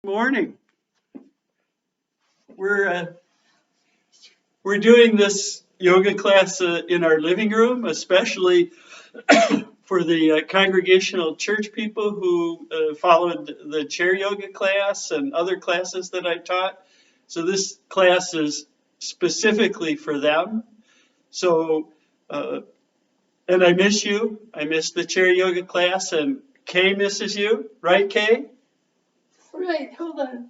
Morning. We're uh, we're doing this yoga class in our living room, especially for the congregational church people who followed the chair yoga class and other classes that I taught. So this class is specifically for them. So, uh, and I miss you. I miss the chair yoga class, and Kay misses you, right, Kay? Right, hold on.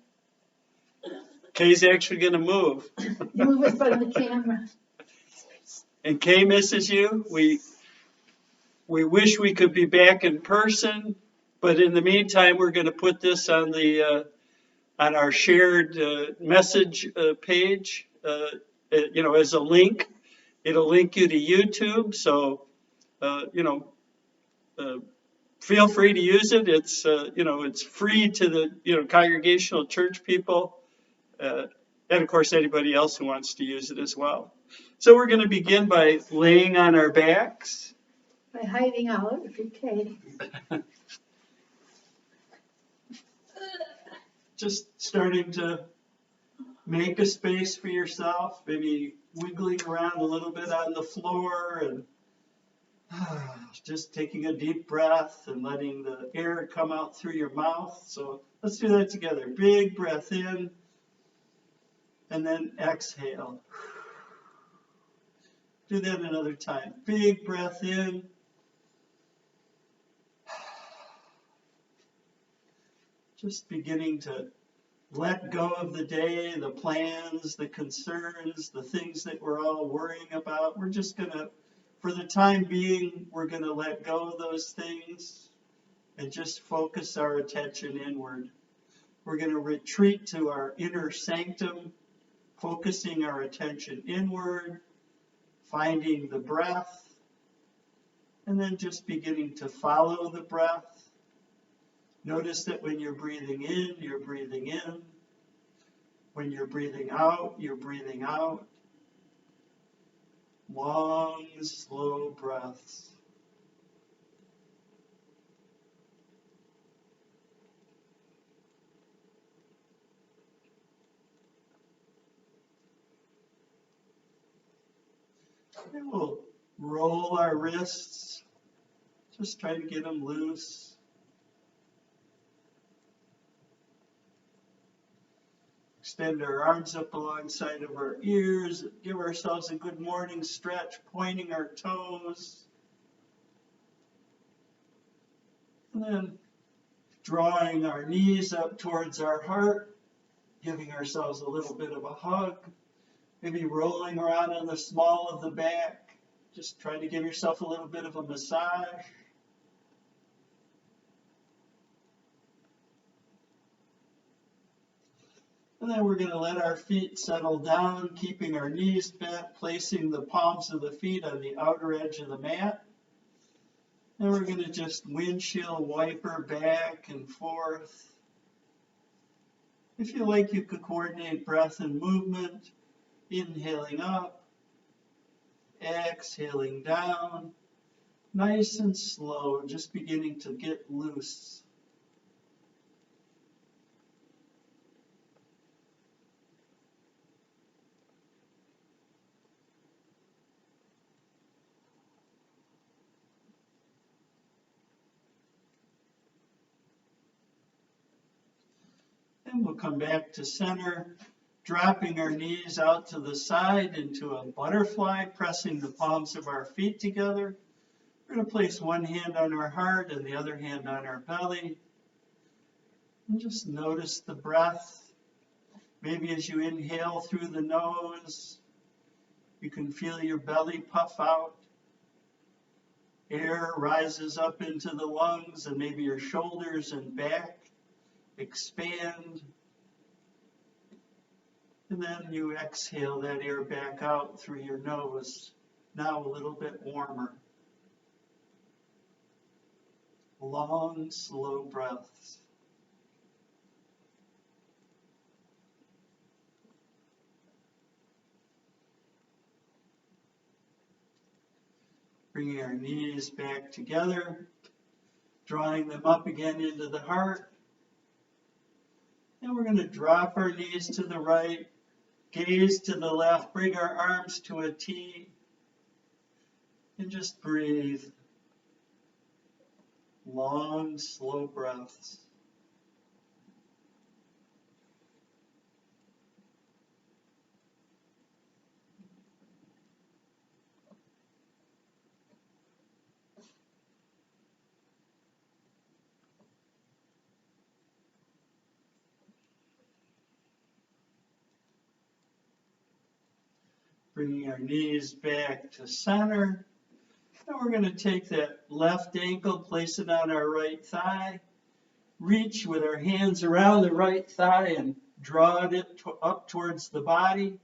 Kay's actually going to move. Move in front of the camera. And Kay misses you. We wish we could be back in person, but in the meantime, we're going to put this on the on our shared message page. As a link. It'll link you to YouTube. So, uh, you know, uh, feel free to use it. It's free to the congregational church people, uh, and of course anybody else who wants to use it as well. So we're going to begin by laying on our backs. By hiding out, if you can. Just starting to make a space for yourself, maybe wiggling around a little bit on the floor and just taking a deep breath and letting the air come out through your mouth. So let's do that together. Big breath in and then exhale. Do that another time. Big breath in. Just beginning to let go of the day, the plans, the concerns, the things that we're all worrying about. We're just going to, for the time being, we're going to let go of those things and just focus our attention inward. We're going to retreat to our inner sanctum, focusing our attention inward, finding the breath, and then just beginning to follow the breath. Notice that when you're breathing in, you're breathing in. When you're breathing out, you're breathing out. Long, slow breaths. And we'll roll our wrists. Just try to get them loose. Extend our arms up alongside of our ears. Give ourselves a good morning stretch, pointing our toes. And then drawing our knees up towards our heart, giving ourselves a little bit of a hug. Maybe rolling around on the small of the back. Just trying to give yourself a little bit of a massage. And then we're going to let our feet settle down, keeping our knees bent, placing the palms of the feet on the outer edge of the mat. And we're going to just windshield wiper back and forth. If you like, you could coordinate breath and movement, inhaling up, exhaling down, nice and slow, just beginning to get loose. And we'll come back to center, dropping our knees out to the side into a butterfly, pressing the palms of our feet together. We're going to place one hand on our heart and the other hand on our belly. And just notice the breath. Maybe as you inhale through the nose, you can feel your belly puff out. Air rises up into the lungs and maybe your shoulders and back expand. And then you exhale that air back out through your nose, now a little bit warmer. Long, slow breaths. Bringing our knees back together, drawing them up again into the heart. And we're going to drop our knees to the right, gaze to the left, bring our arms to a T, and just breathe. Long, slow breaths. Bringing our knees back to center. And we're going to take that left ankle, place it on our right thigh, reach with our hands around the right thigh and draw it up towards the body.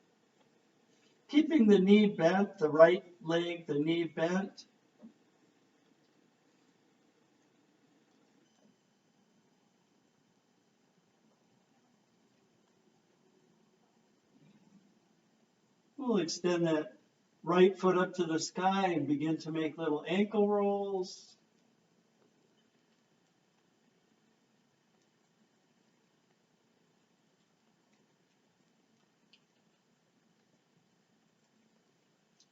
Keeping the knee bent, the right leg, the knee bent. We'll extend that right foot up to the sky and begin to make little ankle rolls.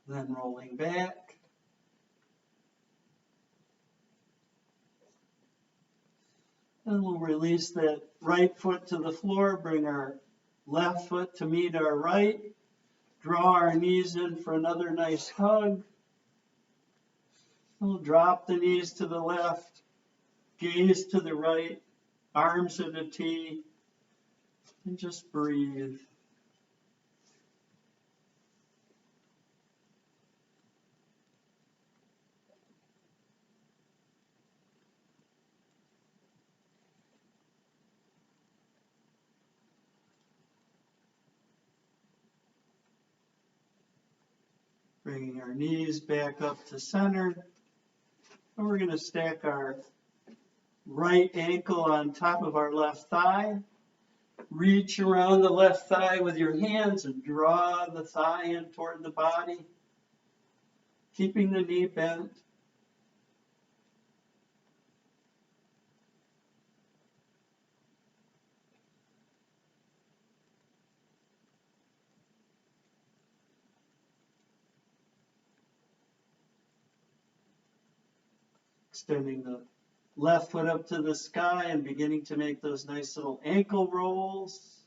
Then rolling back. And we'll release that right foot to the floor, bring our left foot to meet our right. Draw our knees in for another nice hug. We'll drop the knees to the left, gaze to the right, arms in a T, and just breathe. Bringing our knees back up to center. And we're going to stack our right ankle on top of our left thigh. Reach around the left thigh with your hands and draw the thigh in toward the body, keeping the knee bent. Extending the left foot up to the sky and beginning to make those nice little ankle rolls.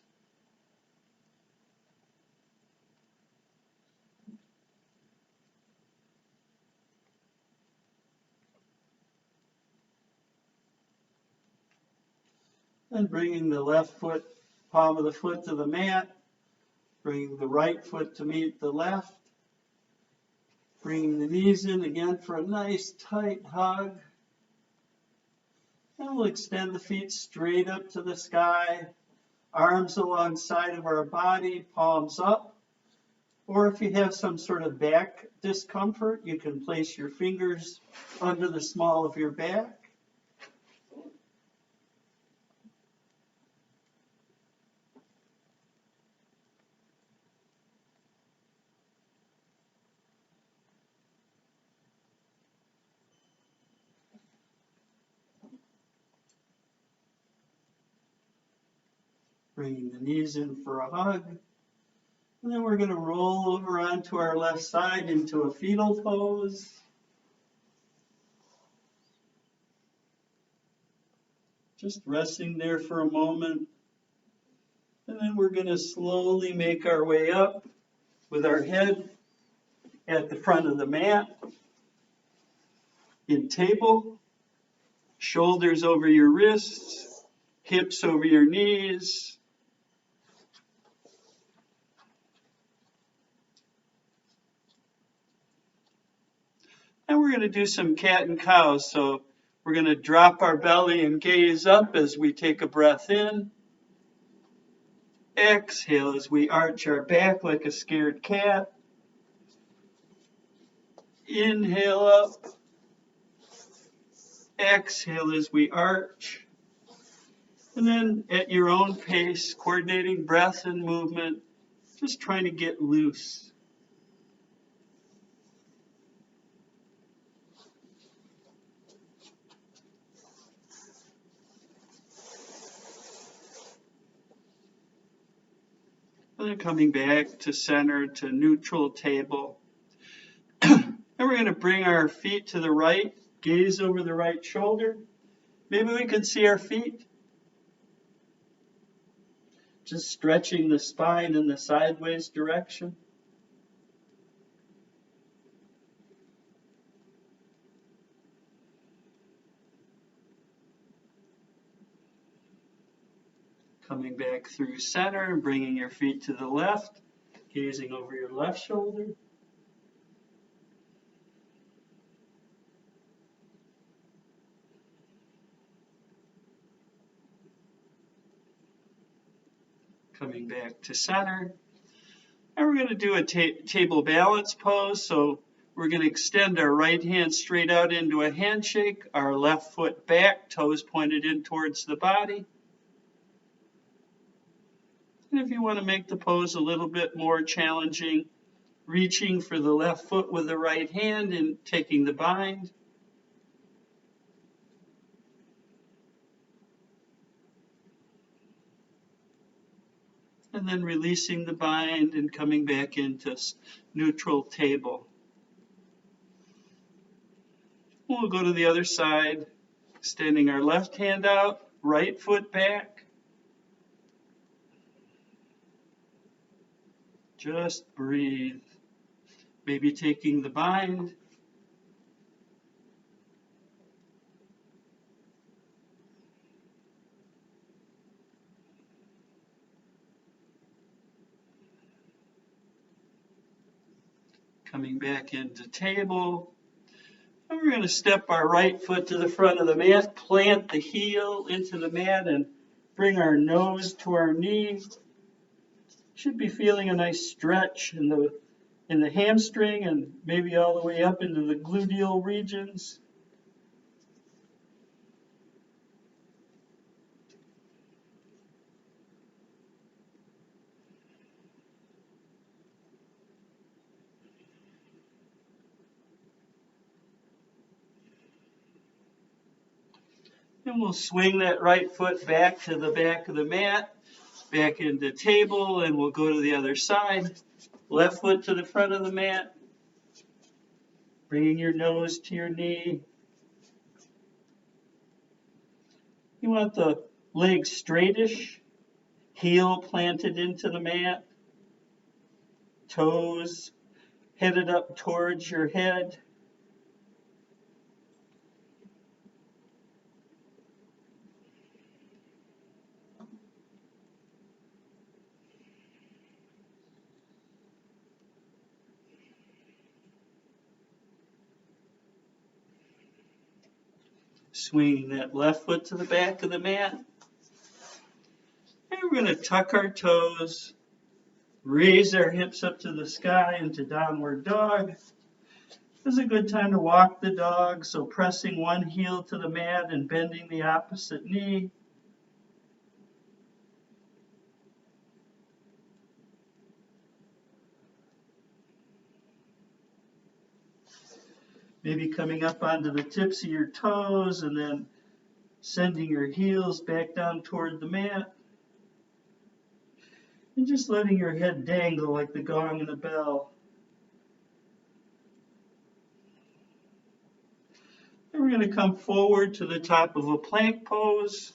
And bringing the left foot, palm of the foot to the mat. Bringing the right foot to meet the left. Bringing the knees in again for a nice tight hug. And we'll extend the feet straight up to the sky, arms alongside of our body, palms up. Or if you have some sort of back discomfort, you can place your fingers under the small of your back. Bringing the knees in for a hug. And then we're going to roll over onto our left side into a fetal pose. Just resting there for a moment. And then we're going to slowly make our way up with our head at the front of the mat in table, shoulders over your wrists, hips over your knees. And we're going to do some cat and cow. So we're going to drop our belly and gaze up as we take a breath in. Exhale as we arch our back like a scared cat. Inhale up. Exhale as we arch. And then at your own pace, coordinating breath and movement, just trying to get loose. And then coming back to center to neutral table. And we're going to bring our feet to the right, gaze over the right shoulder. Maybe we can see our feet. Just stretching the spine in the sideways direction. Coming back through center and bringing your feet to the left, gazing over your left shoulder. Coming back to center. And we're going to do a table balance pose. So we're going to extend our right hand straight out into a handshake, our left foot back, toes pointed in towards the body. And if you want to make the pose a little bit more challenging, reaching for the left foot with the right hand and taking the bind. And then releasing the bind and coming back into neutral table. We'll go to the other side, extending our left hand out, right foot back. Just breathe. Maybe taking the bind. Coming back into table. And we're going to step our right foot to the front of the mat, plant the heel into the mat, and bring our nose to our knee. Should be feeling a nice stretch in the hamstring and maybe all the way up into the gluteal regions. And we'll swing that right foot back to the back of the mat, back into table, and we'll go to the other side. Left foot to the front of the mat, bringing your nose to your knee. You want the legs straightish, heel planted into the mat, toes headed up towards your head. Swinging that left foot to the back of the mat. And we're going to tuck our toes, raise our hips up to the sky into downward dog. This is a good time to walk the dog, so pressing one heel to the mat and bending the opposite knee. Maybe coming up onto the tips of your toes and then sending your heels back down toward the mat. And just letting your head dangle like the gong and the bell. And we're going to come forward to the top of a plank pose.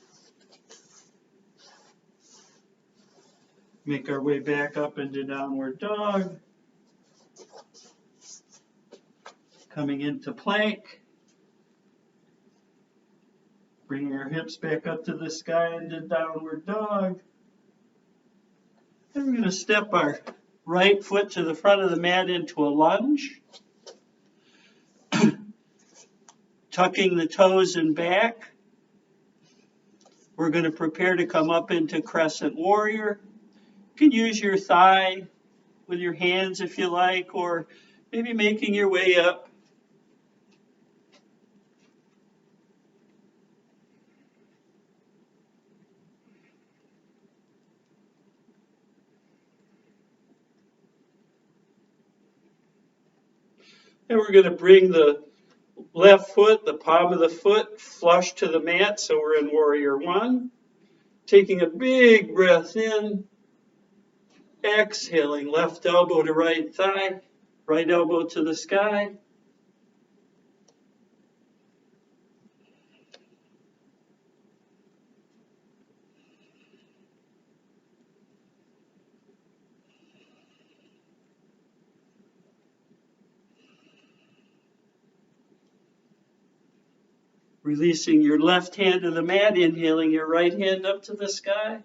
Make our way back up into downward dog. Coming into plank. Bringing our hips back up to the sky into downward dog. And we're going to step our right foot to the front of the mat into a lunge. Tucking the toes in back. We're going to prepare to come up into crescent warrior. You can use your thigh with your hands if you like, or maybe making your way up. And we're going to bring the left foot, the palm of the foot, flush to the mat, so we're in warrior one. Taking a big breath in. Exhaling, left elbow to right thigh, right elbow to the sky. Releasing your left hand to the mat, inhaling your right hand up to the sky.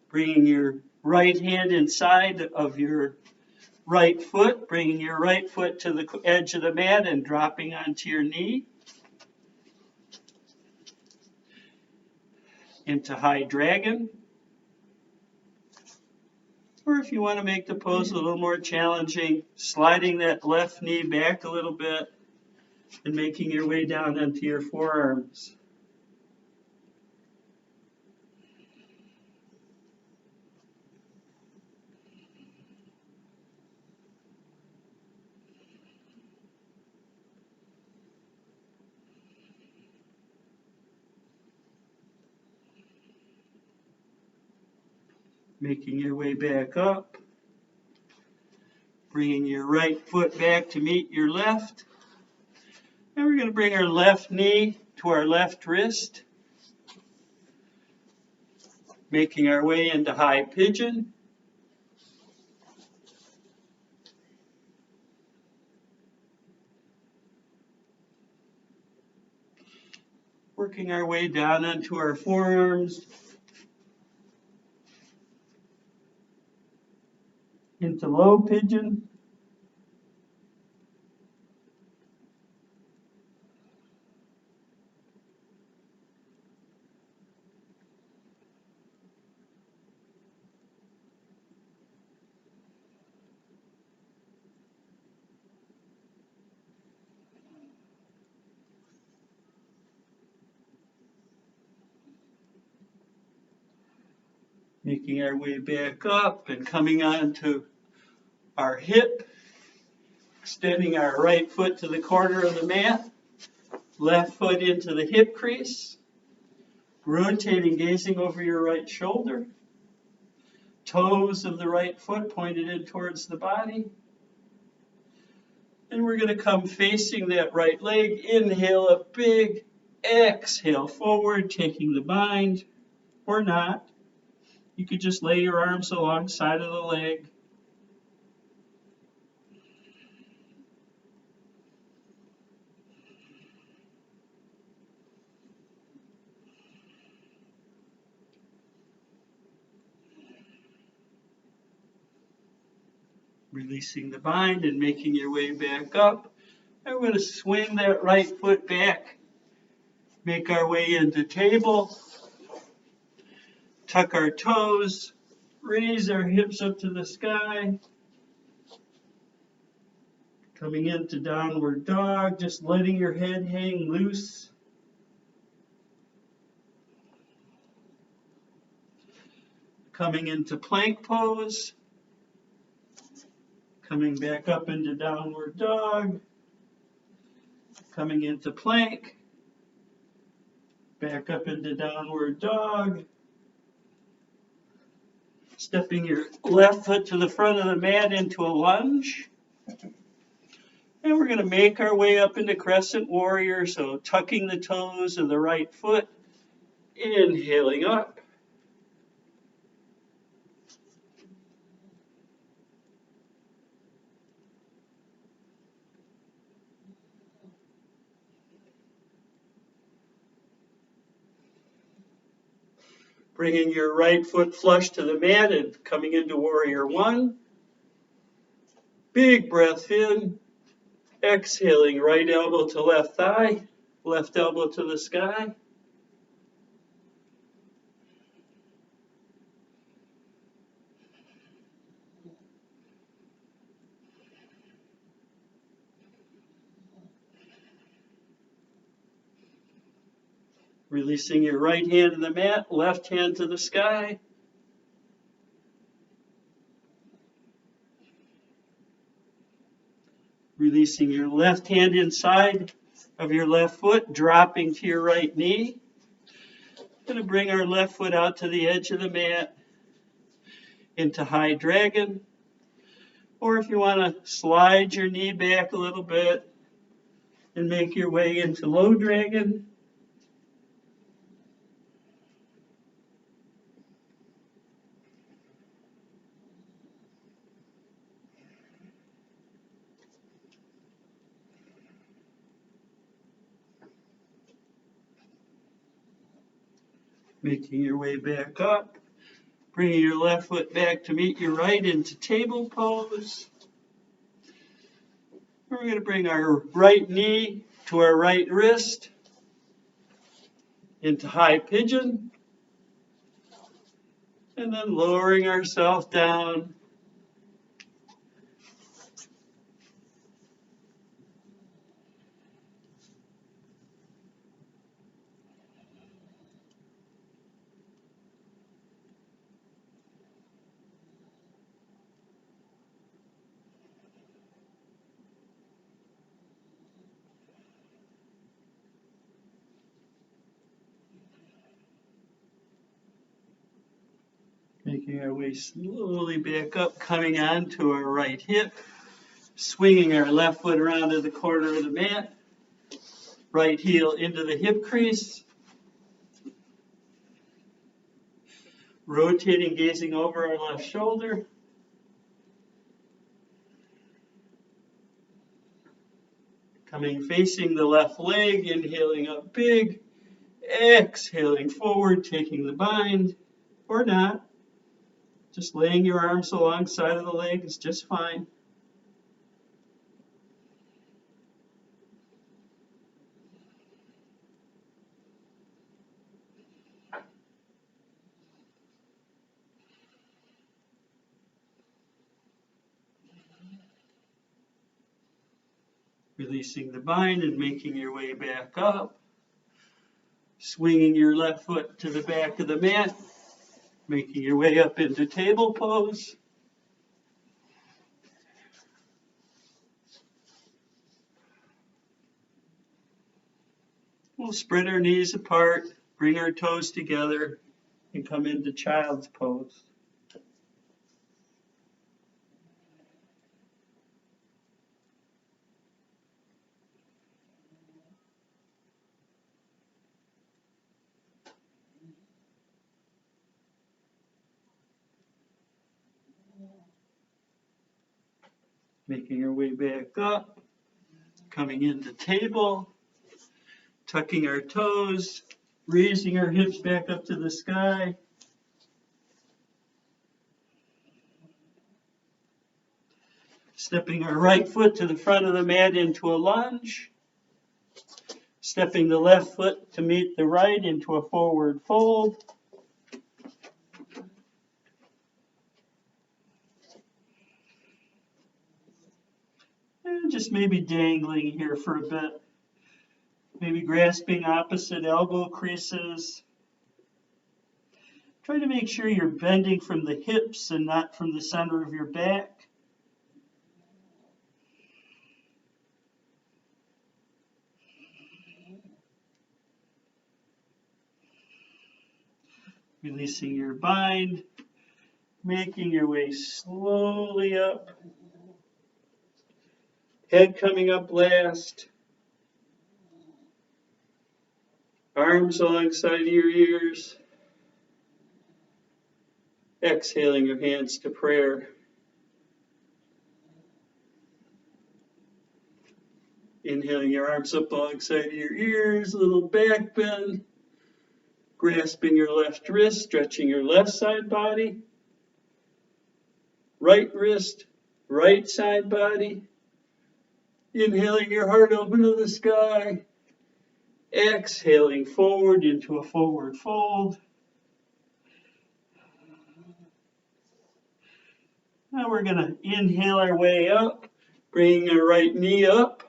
Bringing your right hand inside of your right foot, bringing your right foot to the edge of the mat and dropping onto your knee. Into high dragon. Or if you want to make the pose a little more challenging, sliding that left knee back a little bit and making your way down into your forearms. Making your way back up. Bringing your right foot back to meet your left. And we're going to bring our left knee to our left wrist. Making our way into high pigeon. Working our way down onto our forearms. Into low pigeon. Making our way back up and coming onto our hip. Extending our right foot to the corner of the mat. Left foot into the hip crease. Rotating, gazing over your right shoulder. Toes of the right foot pointed in towards the body. And we're going to come facing that right leg. Inhale a big exhale forward, taking the bind, or not. You could just lay your arms alongside of the leg. Releasing the bind and making your way back up. And we're going to swing that right foot back. Make our way into table. Tuck our toes. Raise our hips up to the sky. Coming into downward dog, just letting your head hang loose. Coming into plank pose. Coming back up into downward dog. Coming into plank. Back up into downward dog. Stepping your left foot to the front of the mat into a lunge. And we're going to make our way up into crescent warrior, so tucking the toes of the right foot, inhaling up. Bringing your right foot flush to the mat and coming into warrior one. Big breath in. Exhaling, right elbow to left thigh, left elbow to the sky. Releasing your right hand to the mat, left hand to the sky. Releasing your left hand inside of your left foot, dropping to your right knee. Gonna bring our left foot out to the edge of the mat into high dragon. Or if you want to slide your knee back a little bit and make your way into low dragon. Making your way back up. Bringing your left foot back to meet your right into table pose. We're going to bring our right knee to our right wrist into high pigeon. And then lowering ourselves down. Making our way slowly back up, coming onto our right hip, swinging our left foot around to the corner of the mat, right heel into the hip crease, rotating, gazing over our left shoulder, coming facing the left leg, inhaling up big, exhaling forward, taking the bind, or not. Just laying your arms alongside of the leg is just fine. Releasing the bind and making your way back up. Swinging your left foot to the back of the mat. Making your way up into table pose. We'll spread our knees apart, bring our toes together, and come into child's pose. Making our way back up, coming into table, tucking our toes, raising our hips back up to the sky. Stepping our right foot to the front of the mat into a lunge. Stepping the left foot to meet the right into a forward fold. And just maybe dangling here for a bit. Maybe grasping opposite elbow creases. Try to make sure you're bending from the hips and not from the center of your back. Releasing your bind, making your way slowly up. Head coming up last. Arms alongside of your ears. Exhaling your hands to prayer. Inhaling your arms up alongside of your ears, a little back bend. Grasping your left wrist, stretching your left side body. Right wrist, right side body. Inhaling your heart open to the sky. Exhaling forward into a forward fold. Now we're going to inhale our way up, bringing our right knee up.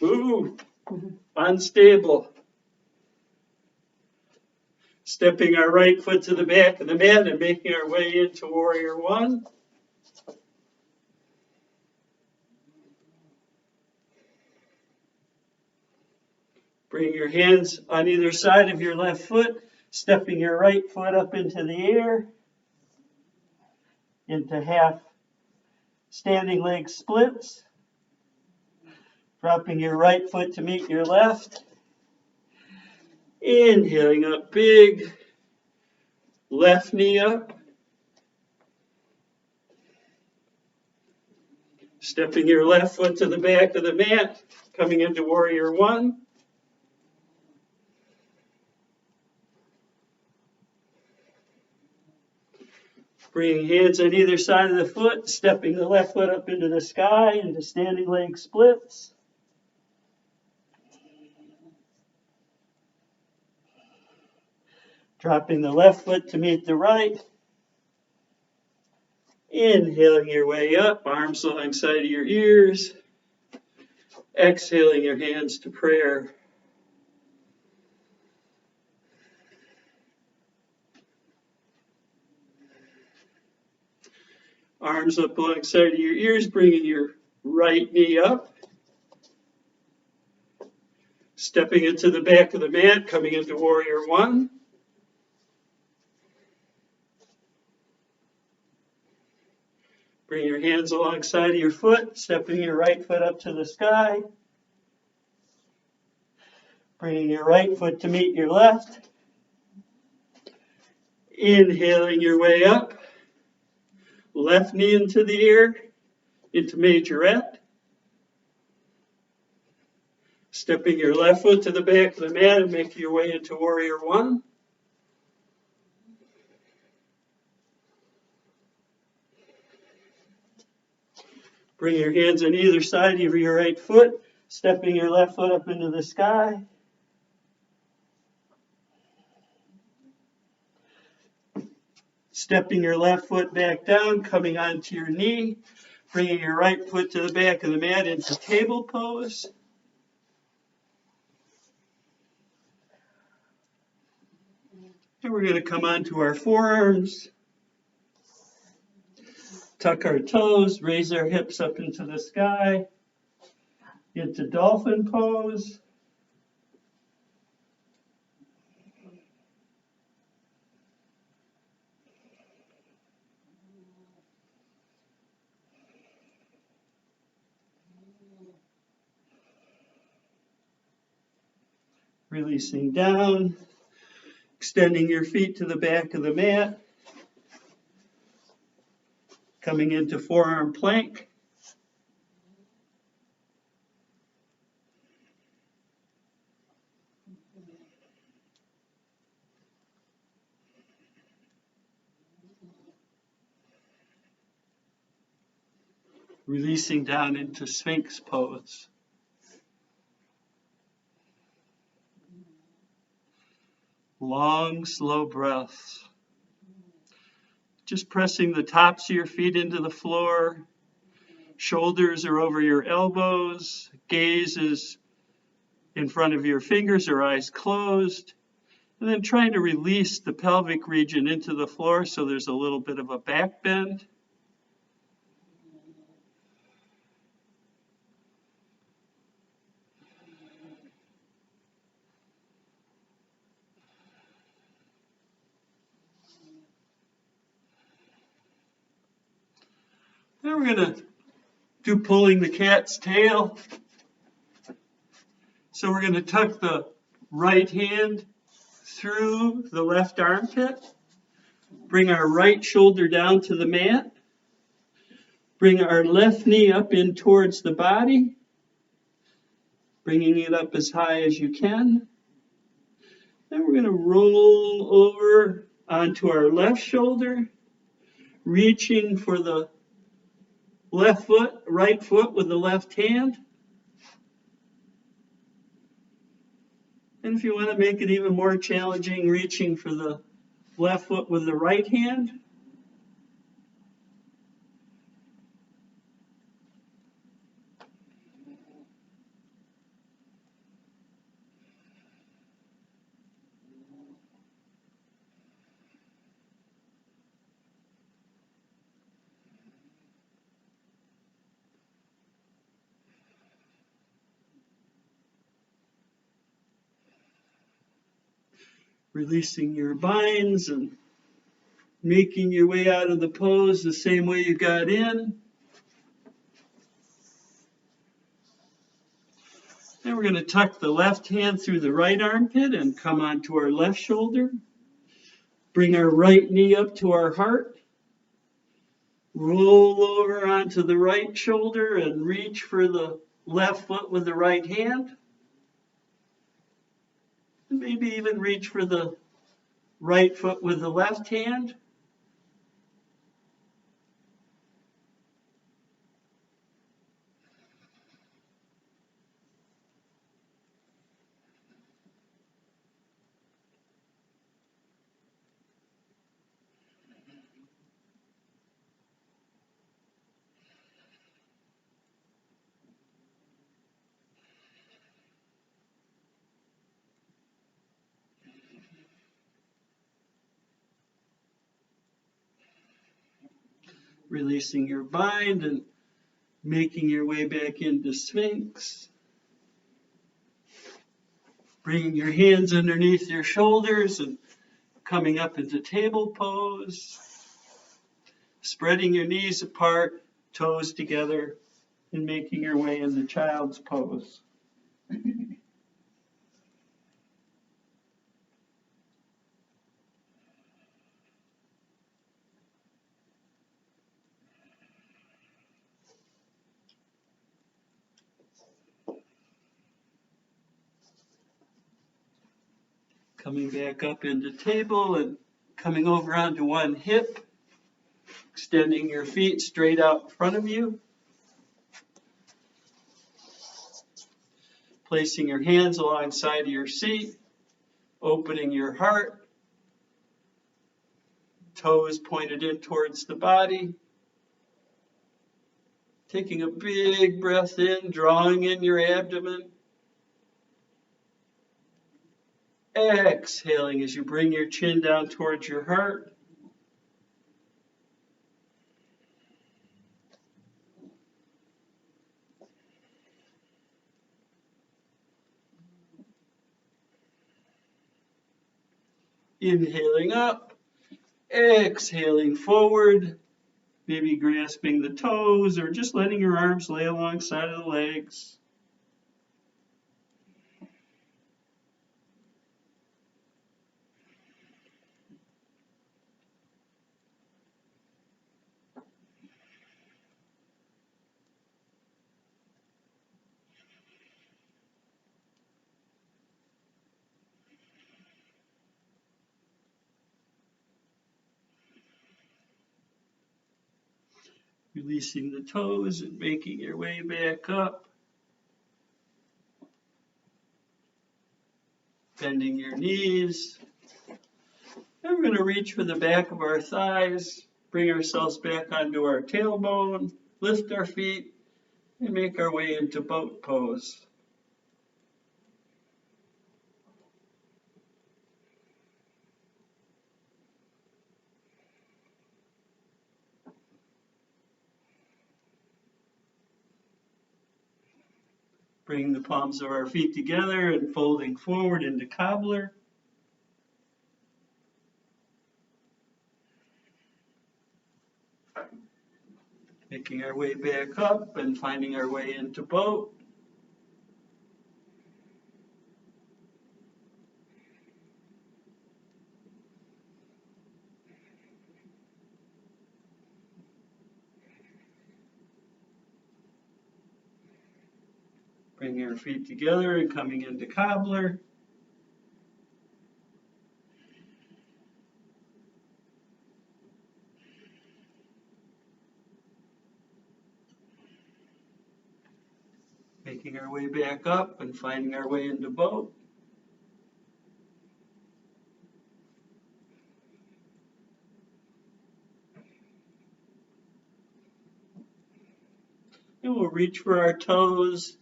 Ooh, unstable. Stepping our right foot to the back of the mat and making our way into Warrior One. Bring your hands on either side of your left foot, stepping your right foot up into the air, into half standing leg splits. Dropping your right foot to meet your left. Inhaling up big. Left knee up. Stepping your left foot to the back of the mat. Coming into warrior one. Bringing hands on either side of the foot. Stepping the left foot up into the sky, into standing leg splits. Dropping the left foot to meet the right. Inhaling your way up, arms alongside of your ears. Exhaling your hands to prayer. Arms up alongside of your ears, bringing your right knee up. Stepping into the back of the mat, coming into warrior one. Bring your hands alongside of your foot, stepping your right foot up to the sky. Bringing your right foot to meet your left. Inhaling your way up. Left knee into the air, into majorette. Stepping your left foot to the back of the mat and making your way into warrior one. Bring your hands on either side of your right foot, stepping your left foot up into the sky. Stepping your left foot back down, coming onto your knee, bringing your right foot to the back of the mat into table pose. And we're going to come onto our forearms, tuck our toes, raise our hips up into the sky, into dolphin pose. Releasing down, extending your feet to the back of the mat, coming into forearm plank. Releasing down into Sphinx pose. Long, slow breaths. Just pressing the tops of your feet into the floor. Shoulders are over your elbows. Gaze is in front of your fingers or eyes closed. And then trying to release the pelvic region into the floor so there's a little bit of a back bend. Then we're going to do pulling the cat's tail. So we're going to tuck the right hand through the left armpit. Bring our right shoulder down to the mat. Bring our left knee up in towards the body. Bringing it up as high as you can. Then we're going to roll over onto our left shoulder. Reaching for the left foot, right foot with the left hand. And if you want to make it even more challenging, reaching for the left foot with the right hand. Releasing your binds and making your way out of the pose the same way you got in. Then we're going to tuck the left hand through the right armpit and come onto our left shoulder. Bring our right knee up to our heart. Roll over onto the right shoulder and reach for the left foot with the right hand. And maybe even reach for the right foot with the left hand. Releasing your bind and making your way back into Sphinx. Bringing your hands underneath your shoulders and coming up into table pose. Spreading your knees apart, toes together, and making your way into child's pose. Coming back up into table and coming over onto one hip, extending your feet straight out in front of you. Placing your hands alongside of your seat, opening your heart, toes pointed in towards the body. Taking a big breath in, drawing in your abdomen. Exhaling as you bring your chin down towards your heart. Inhaling up, exhaling forward, maybe grasping the toes or just letting your arms lay alongside of the legs. Releasing the toes and making your way back up. Bending your knees. And we're going to reach for the back of our thighs, bring ourselves back onto our tailbone, lift our feet, and make our way into boat pose. Bringing the palms of our feet together and folding forward into cobbler. Making our way back up and finding our way into boat. Bringing our feet together and coming into cobbler. Making our way back up and finding our way into boat. And we'll reach for our toes,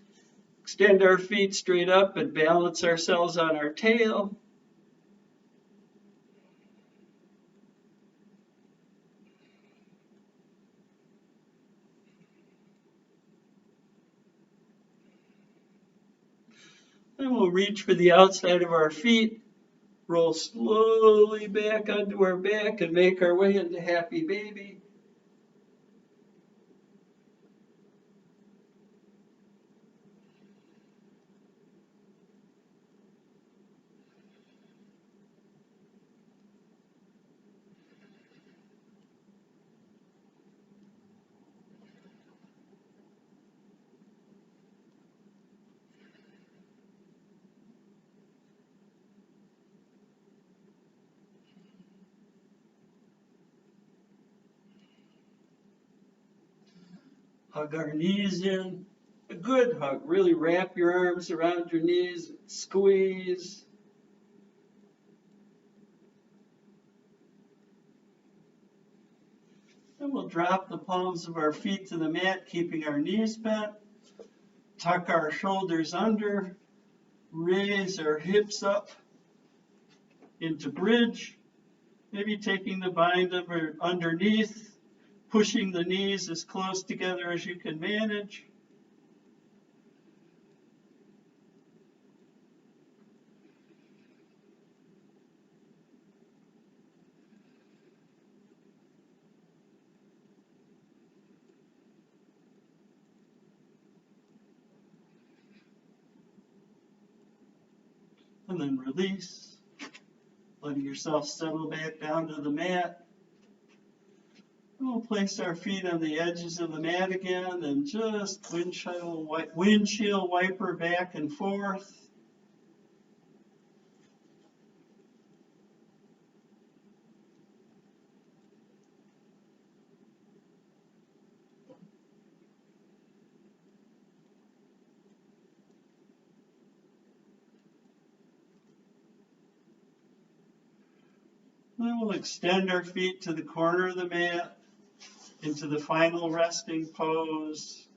extend our feet straight up and balance ourselves on our tail. Then we'll reach for the outside of our feet, Roll slowly back onto our back and make our way into happy baby. Hug our knees in. A good hug. Really wrap your arms around your knees. Squeeze. And we'll drop the palms of our feet to the mat, keeping our knees bent. Tuck our shoulders under. Raise our hips up into bridge. Maybe taking the bind over underneath, pushing the knees as close together as you can manage. And then release, letting yourself settle back down to the mat. We'll place our feet on the edges of the mat again and just windshield wiper back and forth. Then we'll extend our feet to the corner of the mat into the final resting pose.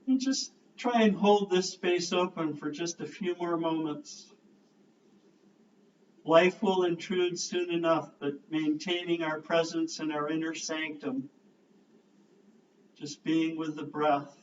And just try and hold this space open for just a few more moments. Life will intrude soon enough, but maintaining our presence in our inner sanctum, just being with the breath.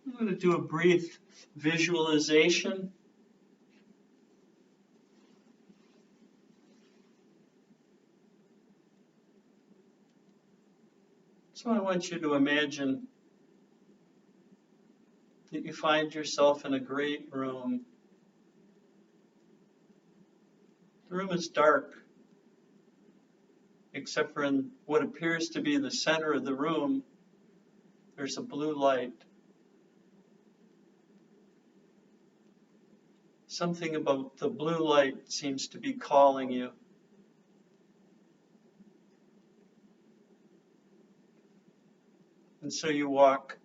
I'm going to do a brief visualization. So I want you to imagine that you find yourself in a great room. The room is dark, except for in what appears to be the center of the room, there's a blue light. Something about the blue light seems to be calling you. And so you walk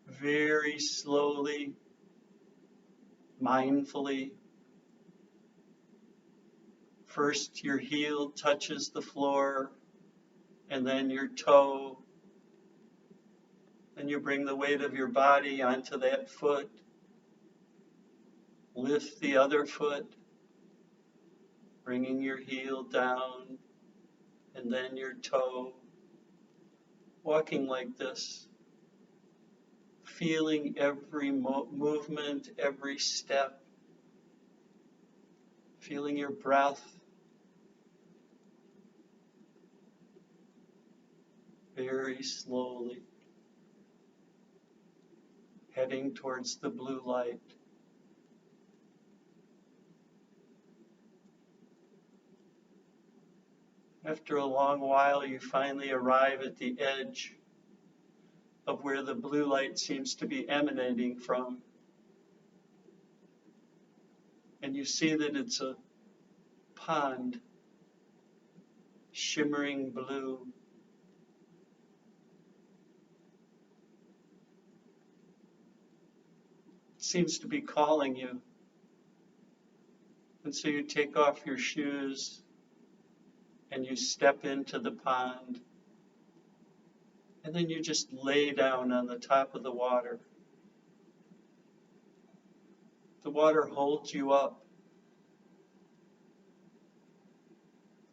very slowly, mindfully. First, your heel touches the floor, and then your toe. Then you bring the weight of your body onto that foot. Lift the other foot, bringing your heel down, and then your toe. Walking like this, feeling every movement, every step, feeling your breath, very slowly, heading towards the blue light. After a long while, you finally arrive at the edge of where the blue light seems to be emanating from. And you see that it's a pond, shimmering blue. It seems to be calling you. And so you take off your shoes and you step into the pond. And then you just lay down on the top of the water. The water holds you up.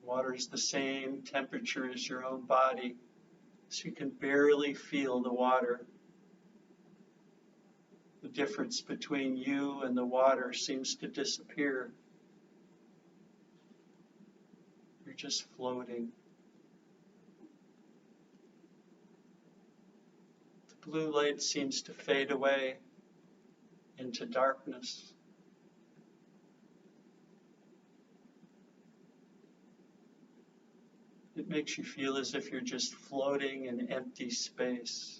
The water is the same temperature as your own body, so you can barely feel the water. The difference between you and the water seems to disappear. You're just floating. The blue light seems to fade away into darkness. It makes you feel as if you're just floating in empty space.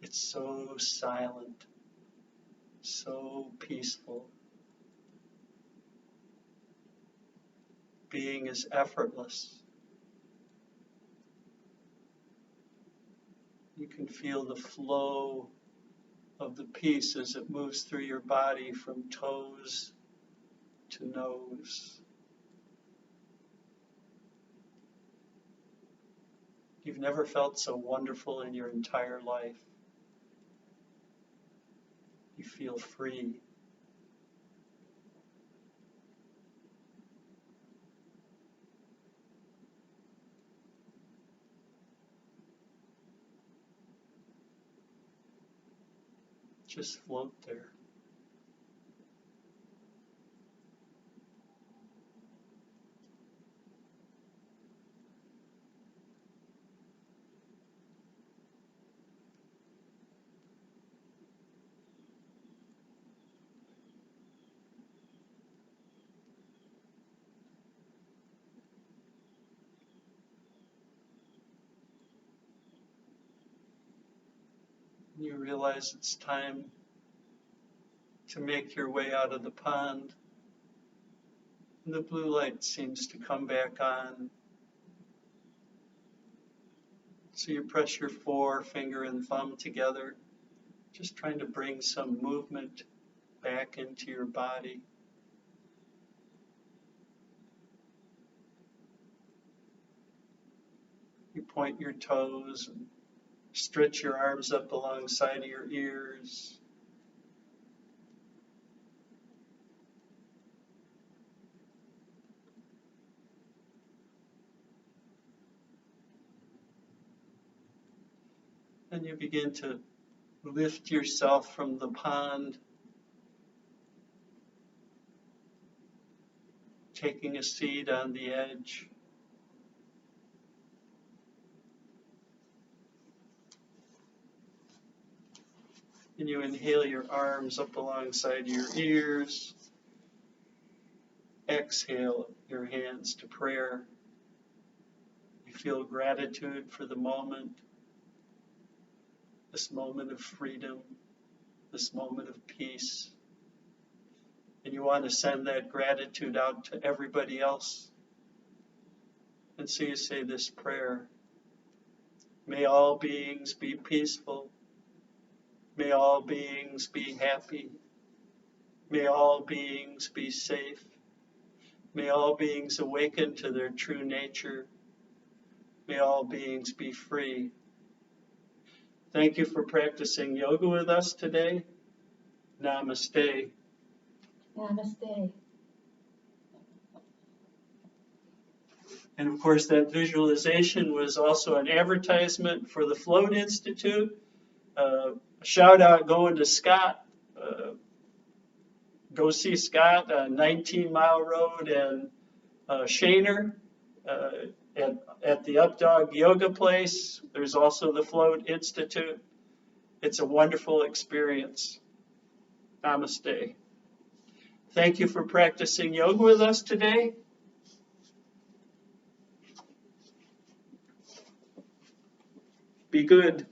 It's so silent, so peaceful. Being is effortless. You can feel the flow of the peace as it moves through your body from toes to nose. You've never felt so wonderful in your entire life. You feel free. Just float there. You realize it's time to make your way out of the pond. And the blue light seems to come back on. So you press your forefinger and thumb together, just trying to bring some movement back into your body. You point your toes and stretch your arms up alongside of your ears. And you begin to lift yourself from the pond, taking a seat on the edge. And you inhale your arms up alongside your ears. Exhale your hands to prayer. You feel gratitude for the moment, this moment of freedom, this moment of peace. And you want to send that gratitude out to everybody else. And so you say this prayer. May all beings be peaceful. May all beings be happy. May all beings be safe. May all beings awaken to their true nature. May all beings be free. Thank you for practicing yoga with us today. Namaste. Namaste. And of course, that visualization was also an advertisement for the Float Institute. A shout out going to Scott. Go see Scott on 19 Mile Road and Shaner at the Updog Yoga Place. There's also the Float Institute. It's a wonderful experience. Namaste. Thank you for practicing yoga with us today. Be good.